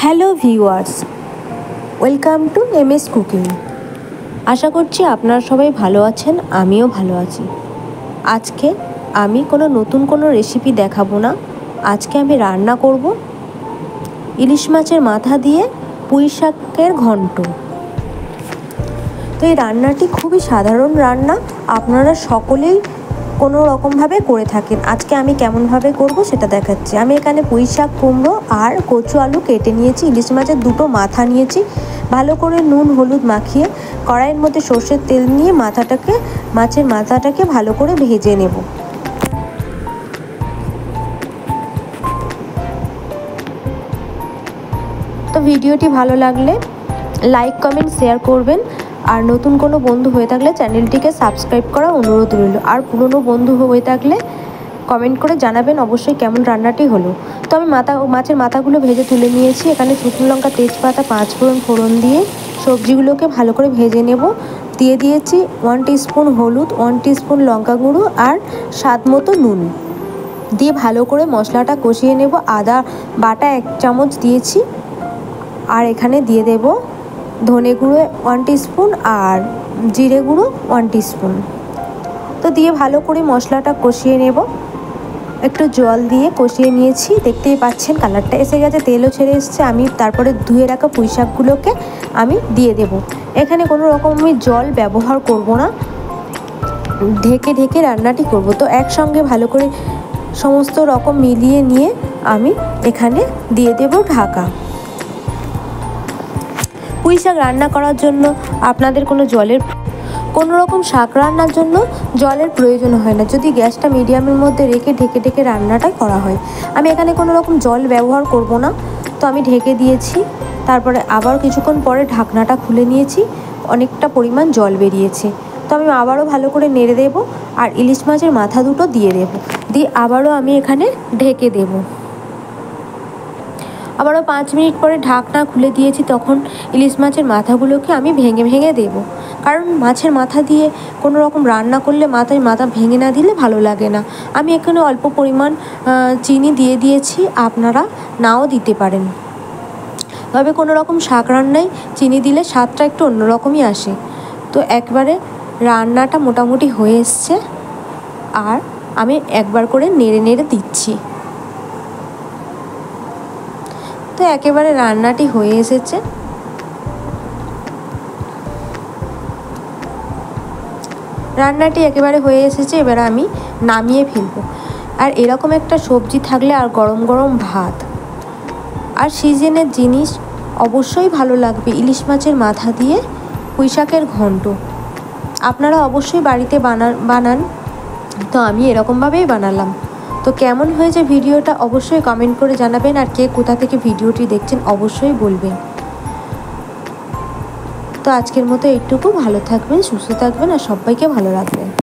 Hello viewers, welcome to MS cooking. আশা করছি আপনারা সবাই ভালো আছেন, আমিও ভালো আছি। আজকে আমি নতুন কোনো রেসিপি দেখাবো না। আজকে আমি রান্না করব ইলিশ মাছের মাথা দিয়ে পুঁই শাকের ঘন্ট। তো এই রান্নাটি খুবই সাধারণ রান্না, আপনারা সকলেই কোনো রকমভাবে করে থাকেন। আজকে আমি কেমনভাবে করব সেটা দেখাচ্ছি। আমি এখানে পুঁই শাক, কুমড়ো আর কচু আলু কেটে নিয়েছি। ইলিশ মাছের দুটো মাথা নিয়েছি। ভালো করে নুন হলুদ মাখিয়ে কড়াইয়ের মধ্যে সর্ষের তেল নিয়ে মাছের মাথাটাকে ভালো করে ভেজে নেব। তো ভিডিওটি ভালো লাগলে লাইক কমেন্ট শেয়ার করবেন, আর নতুন কোনো বন্ধু হয়ে থাকলে চ্যানেলটিকে সাবস্ক্রাইব করার অনুরোধ রইল। আর পুরনো বন্ধু হয়ে থাকলে কমেন্ট করে জানাবেন অবশ্যই কেমন রান্নাটি হলো। তো আমি মাছের মাথাগুলো ভেজে তুলে নিয়েছি। এখানে শুকনো লঙ্কা, তেজপাতা, 5 ফোড়ন দিয়ে সবজিগুলোকে ভালো করে ভেজে নেব। দিয়ে দিয়েছি 1 টিস্পুন হলুদ, 1 টিস্পুন লঙ্কা গুঁড়ো আর স্বাদ মতো নুন দিয়ে ভালো করে মশলাটা কষিয়ে নেব। আদা বাটা 1 চামচ দিয়েছি, আর এখানে দিয়ে দেব ধনে গুঁড়ো 1 টিস্পুন আর জিরে গুঁড়ো 1 টিস্পুন। তো দিয়ে ভালো করে মশলাটা কষিয়ে নেব। একটু জল দিয়ে কষিয়ে নিয়েছি, দেখতেই পাচ্ছেন কালারটা এসে গেছে, তেলও ছেড়ে এসছে। আমি তারপরে ধুয়ে রাখা পুঁই শাকগুলোকে আমি দিয়ে দেব। এখানে কোনো রকম আমি জল ব্যবহার করব না, ঢেকে রান্নাটি করব। তো একসঙ্গে ভালো করে সমস্ত রকম মিলিয়ে নিয়ে আমি এখানে দিয়ে দেব ঢাকা। পুঁই শাক রান্না করার জন্য আপনাদের কোনো রকম শাক রান্নার জন্য জলের প্রয়োজন হয় না, যদি গ্যাসটা মিডিয়ামের মধ্যে রেখে ঢেকে রান্নাটা করা হয়। আমি এখানে কোনো রকম জল ব্যবহার করব না। তো আমি ঢেকে দিয়েছি, তারপরে আবার কিছুক্ষণ পরে ঢাকনাটা খুলে নিয়েছি, অনেকটা পরিমাণ জল বেরিয়েছে। তো আমি আবারও ভালো করে নেড়ে দেব, আর ইলিশ মাছের মাথা দুটো দিয়ে দেব, দিয়ে আবারও আমি এখানে ঢেকে দেব। আবারও 5 মিনিট পরে ঢাকনা খুলে দিয়েছি। তখন ইলিশ মাছের মাথাগুলোকে আমি ভেঙে দেব, কারণ মাছের মাথা দিয়ে কোনো রকম রান্না করলে মাথা ভেঙে না দিলে ভালো লাগে না। আমি এখানে অল্প পরিমাণ চিনি দিয়ে দিয়েছি, আপনারা নাও দিতে পারেন। তবে কোনো রকম শাক রান্নায় চিনি দিলে স্বাদটা একটু অন্যরকমই আসে। তো একবারে রান্নাটা মোটামুটি হয়ে এসছে, আর আমি একবার করে নেড়ে দিচ্ছি। তো একেবারে রান্নাটি হয়ে এসেছে। এবার আমি নামিয়ে ফেলবো। আর এরকম একটা সবজি থাকলে, আর গরম গরম ভাত আর সিজনের জিনিস, অবশ্যই ভালো লাগবে। ইলিশ মাছের মাথা দিয়ে পুঁই শাকের ঘন্ট আপনারা অবশ্যই বাড়িতে বানান। তো আমি এরকমভাবেই বানালাম। তো কেমন হয়েছে ভিডিওটা অবশ্যই কমেন্ট করে জানাবেন, আর কে কোথা থেকে ভিডিওটি দেখছেন অবশ্যই বলবেন। তো আজকের মতো এইটুকু। ভালো থাকবেন, সুস্থ থাকবেন, আর সবাইকে ভালো রাখবেন।